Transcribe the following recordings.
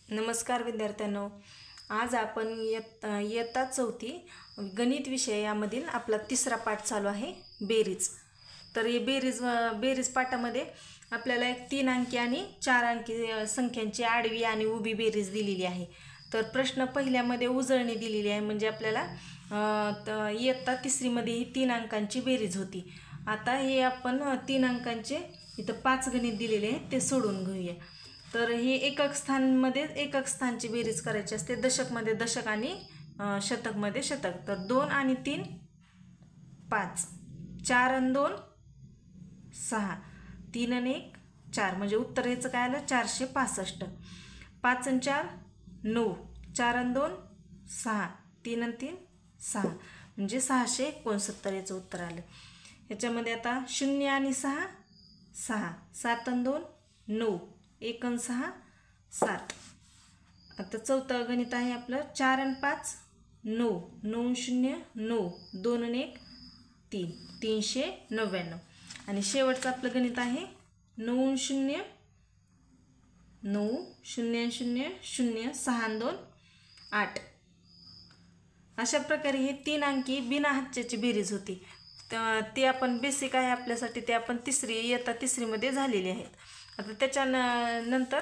नमस्कार विद्यार्थ्यांनो, आज आपण इयत्ता चौथी गणित विषयामधील आपला तिसरा पाठ चालू आहे बेरीज। तर हे बेरीज पाठामध्ये आपल्याला एक 3 अंकी आणि 4 अंकी संख्यांची आडवी आणि उभी बेरीज दिलेली आहे। तर प्रश्न पहिल्यामध्ये उजळणी दिलेली आहे, म्हणजे आपल्याला इयत्ता तिसरीमध्ये ही 3 अंकांची बेरीज होती। आता हे आपण 3 अंकांचे इथं 5 गणित दिलेले आहेत ते सोडून घेऊया। तर हे एकक स्थानमध्ये एकक स्थानची बेरीज करायची असते, दशकमध्ये दशक आणि शतकमध्ये शतक। तर 2 आणि 3 5, 4 आणि 2 6, 3 आणि 1 4, म्हणजे उत्तर ह्याचं काय आलं 465। 5 आणि 4 9, 4 आणि 2 6, 3 आणि 3 6, म्हणजे 669 याचं उत्तर आलं। ह्याच्यामध्ये आता 0 आणि 6 6, 7 आणि 2 9, 1 आणि 6 7। आता चौथं गणित आहे आपलं 4 आणि 5 9, 9 0 9, 2 आणि 1 3, 399। आणि शेवटचं आपलं गणित आहे 9 0 9 0 0 0 6 आणि 2 8। अशा प्रकारे हे 3 अंकी बिना हातच्याची बेरीज होती। ते आपण बेसिक आहे आपल्यासाठी, ते आपण इयत्ता तिसरीमध्ये झालेली आहेत। आता त्याच्यानंतर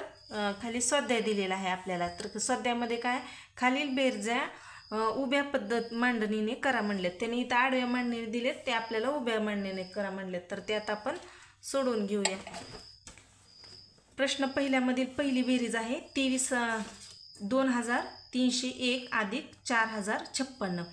खाली स्वाध्याय दिलेला आहे आपल्याला। तर स्वाध्यायामध्ये काय, खालील बेरजा उभ्या पद्धत मांडणीने करा म्हणलेत। त्यांनी इथं आडव्या मांडणीने दिलेत, ते आपल्याला उभ्या मांडणीने करा म्हणलेत। तर ते आता आपण सोडून घेऊया। प्रश्न पहिल्यामधील पहिली बेरीज आहे 23,301 अधिक 4,056।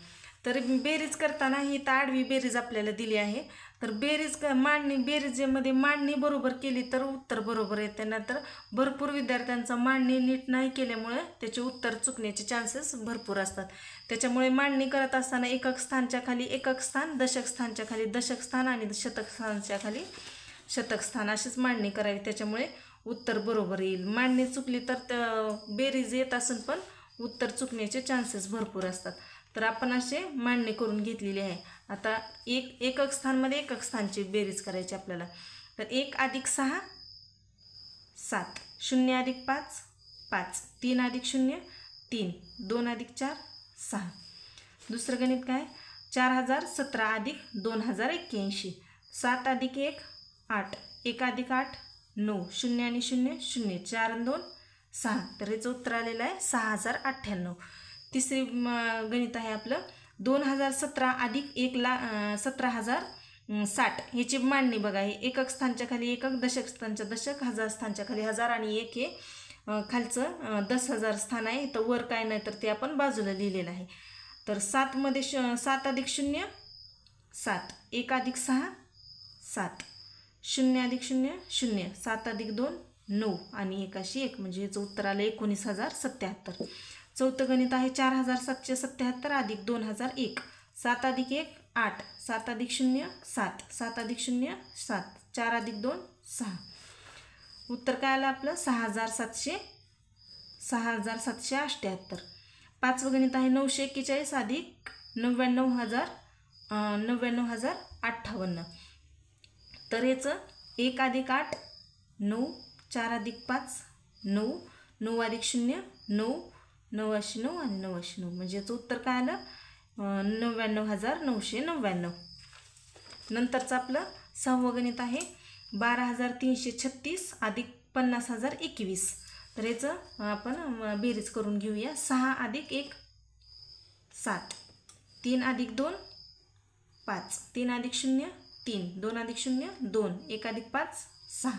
तर बेरीज करताना ही तर आडवी बेरीज आपल्याला दिली आहे। तर बेरीजमध्ये मांडणी बरोबर केली तर उत्तर बरोबर येते, नाहीतर भरपूर विद्यार्थ्यांचा मांडणी नीट नाही केल्यामुळे त्याचे उत्तर चुकण्याचे चान्सेस भरपूर असतात। त्याच्यामुळे मांडणी करत असताना एकक स्थानच्या खाली एकक स्थान, दशक स्थानच्या खाली दशक स्थान आणि शतक स्थानच्या खाली शतक स्थान अशीच मांडणी करावी, त्याच्यामुळे उत्तर बरोबर येईल। मांडणी चुकली तर बेरीज येत असून पण उत्तर चुकण्याचे चान्सेस भरपूर असतात। तर आपण असे मांडणी करून घेतलेली आहे। आता एकक स्थानमध्ये एकक स्थानची बेरीज करायची आपल्याला। तर 1 अधिक 6 7, 0 अधिक 5 5, 3 अधिक 0 3, 2 अधिक 4 6। दुसरं गणित काय, 4017 अधिक 2081, 7 अधिक 1 8, 1 अधिक 8 9, 0 आणि 0 0, 4 आणि 2 6। तर याचं उत्तर आलेलं आहे 6098। तिसरी गणित आहे आपलं 2017 अधिक 17,060। ह्याची मांडणी बघा, हे एकक स्थानच्या खाली एकक, दशक स्थानच्या दशक, हजार स्थानच्या खाली हजार आणि 1 हे खालचं 10,000 स्थान आहे। तर वर काय नाही तर ते आपण बाजूला लिहिलेलं आहे। तर 7 मध्ये 7 अधिक 0 7, 1 अधिक 6 7, 0 अधिक 0 0, 7 अधिक 2 9 आणि 1 अशी 1, म्हणजे याचं उत्तर आलं 19,077। चौथं गणित आहे 4,777 अधिक 2001, 7 अधिक 1 8, 7 अधिक 0 7, 7 अधिक 0 7, 4 अधिक 2 6। उत्तर काय आलं आपलं 6,778। पाचवं गणित आहे 941 अधिक 99,058। तर याचं 1 अधिक 8 9, 4 अधिक 5 9, 9 अधिक 0 9, 9 अशी 9 आणि 9 अशी 9, म्हणजे याचं उत्तर काय आलं 99,999। नंतरचं आपलं 6वं गणित आहे 12,336 अधिक 50,021। तर याचं आपण बेरीज करून घेऊया। 6 अधिक 1 7, 3 अधिक 2 5, 3 अधिक 0 3, 2 अधिक 0 2, 1 अधिक 5 6।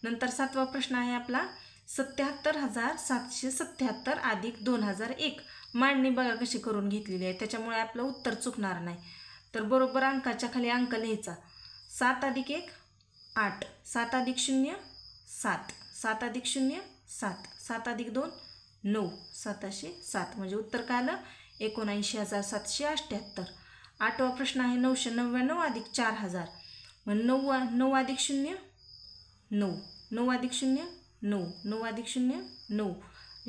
नंतर 7वा प्रश्न आहे आपला 77,777 अधिक 2001। मांडणी बघा कशी करून घेतलेली आहे, त्याच्यामुळे आपलं उत्तर चुकणार नाही। तर बरोबर अंकाच्या खाली अंक लिहायचा। 7 अधिक 1 8, 7 अधिक 0 7, 7 अधिक 0 7, 7 अधिक 2 9, 7 अशी 7, म्हणजे उत्तर काय आलं 79,778। 8वा प्रश्न आहे 999 अधिक 4,000। मग 9 अधिक 0 9, 9 अधिक 0 9, 9 अधिक 0 9,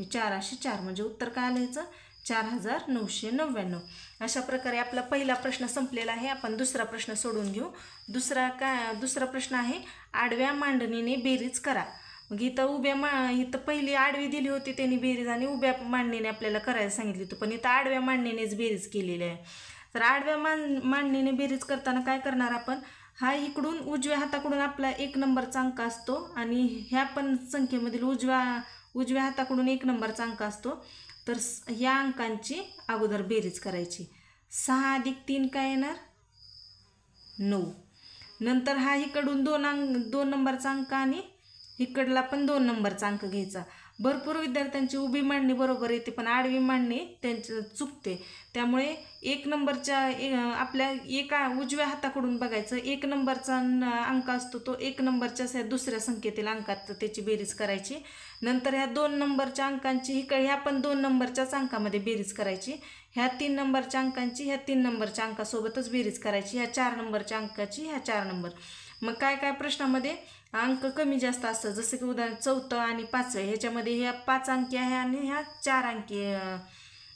4 अशी 4, म्हणजे उत्तर काय आलं ह्याचं 4,999। अशा प्रकारे आपला पहिला प्रश्न संपलेला आहे। आपण दुसरा प्रश्न सोडून घेऊ। दुसरा प्रश्न आहे आडव्या मांडणीने बेरीज करा। मग इथं इथं पहिली आडवी दिली होती त्यांनी बेरीज आणि उभ्या मांडणीने आपल्याला करायला सांगितली होती, पण इथं आडव्या मांडणीनेच बेरीज केलेली आहे. तर आडव्या मांडणीने बेरीज करताना काय करणार आपण, हा इकडून उजव्या हाताकडून आपला 1 नंबरचा अंक असतो आणि ह्या पण संख्येमधील उजव्या हाताकडून 1 नंबरचा अंक असतो. तर ह्या अंकांची अगोदर बेरीज करायची. 6 + 3 काय येणार, 9. नंतर हा इकडून 2 नंबरचा अंक आणि इकडला पण 2 नंबरचा अंक घ्यायचा. भरपूर विद्यार्थ्यांची उभी मांडणी बरोबर येते, पण आडवी मांडणी त्यांची चुकते. त्यामुळे 1 नंबरच्या आपल्या एका उजव्या हाताकडून बघायचं, 1 नंबरचा अंक असतो तो 1 नंबरच्या दुसऱ्या संख्येतील अंकात त्याची बेरीज करायची. नंतर ह्या 2 नंबरच्या अंकांची ह्या पण 2 नंबरच्याच अंकामध्ये बेरीज करायची. ह्या 3 नंबरच्या अंकांची ह्या 3 नंबरच्या अंकासोबतच बेरीज करायची. ह्या 4 नंबरच्या अंकाची ह्या 4 नंबर. मग काय प्रश्नामध्ये अंक कमी जास्त असतात, जसं की उदाहरण 4थं आणि 5वे ह्याच्यामध्ये ह्या 5 अंकी आहे आणि ह्या 4 अंकी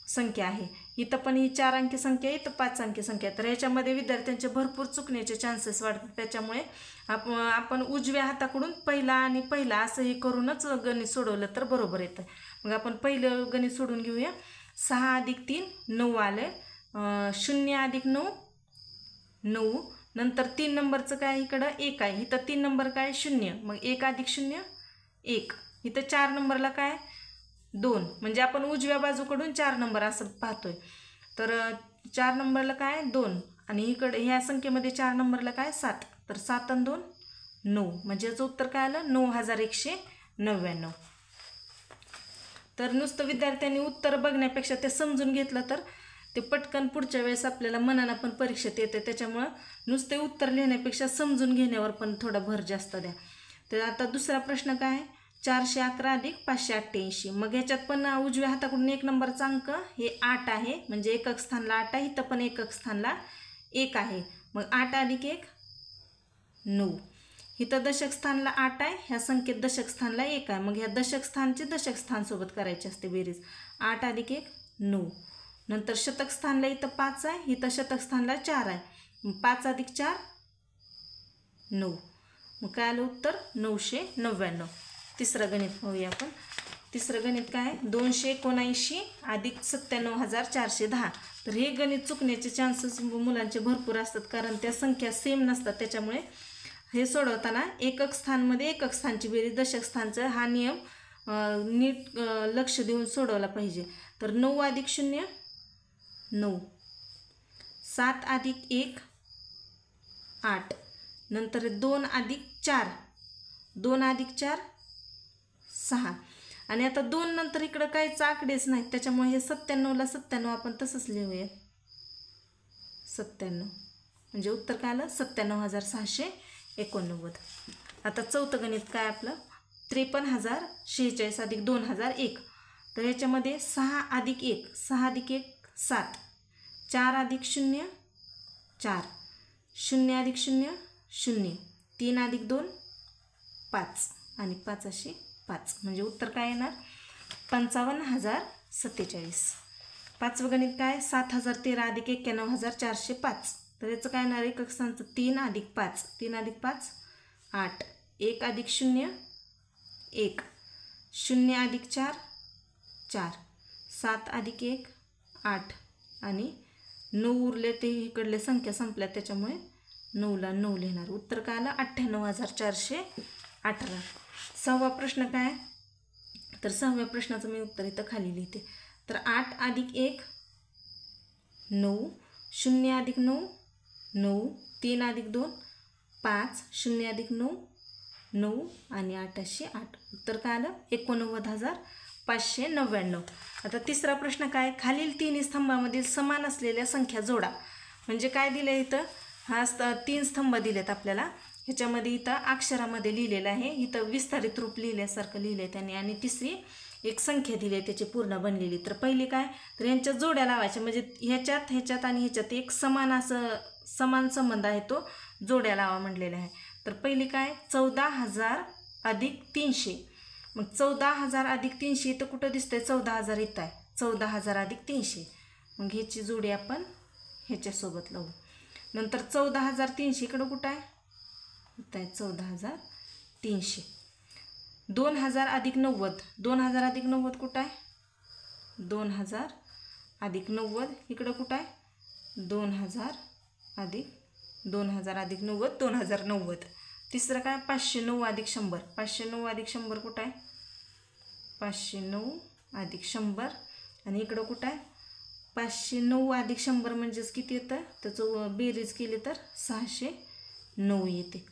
संख्या आहे. इथं पण ही 4 अंकी संख्या आहे, इथं 5 अंकी संख्या आहे. तर ह्याच्यामध्ये विद्यार्थ्यांचे भरपूर चुकण्याचे चान्सेस वाढतात. त्याच्यामुळे आपण उजव्या हाताकडून पहिला असं हे करूनच गणित सोडवलं तर बरोबर येतं. मग आपण पहिलं गणित सोडून घेऊया. 6 + 3 9 आलं. 0 + 9 9. नंतर 3 नंबरचं काय, इकडं 1 आहे, इथं 3 नंबर काय 0. मग 1 + 0 1. इथं 4 नंबरला काय 2. म्हणजे आपण उजव्या बाजूकडून 4 नंबर असं पाहतोय. तर 4 नंबरला काय 2 आणि इकडे ह्या संख्येमध्ये 4 नंबरला काय 7. तर 7 आणि 2 9. म्हणजे याचं उत्तर काय आलं 9199. तर नुसतं विद्यार्थ्यांनी उत्तर बघण्यापेक्षा ते समजून घेतलं तर ते पटकन पुढच्या वेळेस आपल्याला मनानं पण परीक्षेत येते. त्याच्यामुळं नुसते उत्तर लिहिण्यापेक्षा समजून घेण्यावर पण थोडा भर जास्त द्या. तर आता दुसरा प्रश्न काय आहे, 411 + 588. मग ह्याच्यात पण उजव्या हाताकडून 1 नंबरचा अंक हे 8 आहे, म्हणजे एकक स्थानला 8 आहे. इथं पण एकक स्थानला 1 आहे. मग 8 + 1 9. इथं दशक स्थानला 8 आहे, ह्या संख्येत दशक स्थानला 1 आहे. मग ह्या दशक स्थानची दशक स्थानसोबत करायची असते बेरीज. 8 + 1 9. नंतर शतक स्थानला इथं 5 आहे, इथं शतक स्थानला 4 आहे. 5 + 4 9. मग काय आलं उत्तर 999. तिसरं गणित पाहूया आपण. तिसरं गणित काय, 279 + 97,410. तर हे गणित चुकण्याचे चान्सेस मुलांचे भरपूर असतात, कारण त्या संख्या सेम नसतात. त्याच्यामुळे हे सोडवताना एकक स्थानमध्ये एकक स्थानची बेरीज, दशक स्थानचा हा नियम नीट लक्ष देऊन सोडवला पाहिजे. तर 9 + 0 9. 7 + 1 8. नंतर 2 + 4 2 + 4 6. आणि आता 2 नंतर इकडं काहीच आकडेच नाहीत, त्याच्यामुळे हे 97ला 97 आपण तसंच लिहूया. 97 म्हणजे उत्तर काय आलं 97,689. आता चौथं गणित काय आपलं, 53,046 + 2001. तर ह्याच्यामध्ये 6 + 1 6 + 1 7. 4 + 0 4. 0 + 0 0. 3 + 2 5 आणि 5 अशी 5. म्हणजे उत्तर काय येणार 55,047. पाचवं गणित काय, 7,013 + 91,405. तर याचं काय येणार एकक स्थानचं 3 + 5 3 + 5 8. 1 + 0 1. 0 + 4 4. 7 + 1 8 आणि 9 उरले, ते इकडले संख्या संपल्या, त्याच्यामुळे 9ला 9 लिहिणार. उत्तर काय आलं 98,418. सहावा प्रश्न काय, तर सहाव्या प्रश्नाचं मी उत्तर इथं खाली लिहिते. तर 8 + 1 9. 0 + 9 9. 3 + 2 5. 0 + 9 9 आणि 8 अशी 8. उत्तर काय आलं 89,599. आता तिसरा प्रश्न काय, खालील तिन्ही स्तंभामधील समान असलेल्या संख्या जोडा. म्हणजे काय दिलं इथं, हा 3 स्तंभ दिलेत आपल्याला. ह्याच्यामध्ये इथं अक्षरामध्ये लिहिलेलं आहे, इथं विस्तारित रूप लिहिल्यासारखं लिहिलं आहे त्यांनी, आणि तिसरी एक संख्या दिली आहे त्याची पूर्ण बनलेली. तर पहिली काय, तर यांच्या जोड्या लावायच्या, म्हणजे ह्याच्यात आणि ह्याच्यात एक समान संबंध आहे, तो जोड्या लावा म्हटलेला आहे. तर पहिली काय 14,000 + 300. मग 14,000 + 300 इथं कुठं दिसतंय 14,000 इथं आहे, 14,000 + 300. मग ह्याची जोडी आपण ह्याच्यासोबत लावू. नंतर 14,300 इकडं कुठं आहे, इथं आहे 14,300. 2000 अधिक 90, 2000 अधिक 90 कुठं आहे? 2000 अधिक 90 इकडं कुठं आहे? 2000 अधिक 90 2090. तिसरं काय? 509 अधिक 100, 509 अधिक 100 कुठं आहे? 509 अधिक 100 आणि इकडं कुठं आहे? 509 अधिक 100 म्हणजेच किती येतं? त्याचं बेरीज केली तर 609 येते.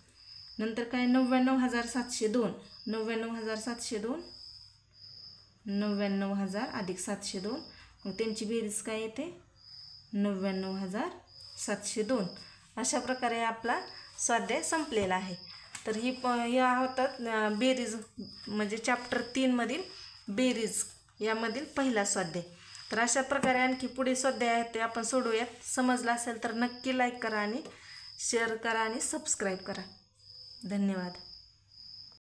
नंतर काय? 99702, 99702, 99000 अधिक 702, मग त्यांची बेरीज काय येते? 99702. अशा प्रकारे आपला स्वाध्याय संपलेला आहे. तर या होतात बेरीज म्हणजे चॅप्टर 3 मधील बेरीज यामधील पहिला स्वाध्याय. तर अशा प्रकारे आणखी पुढे स्वाध्याय आहेत ते आपण सोडूयात. समजलं असेल तर नक्की लाईक करा आणि शेअर करा आणि सबस्क्राईब करा. धन्यवाद.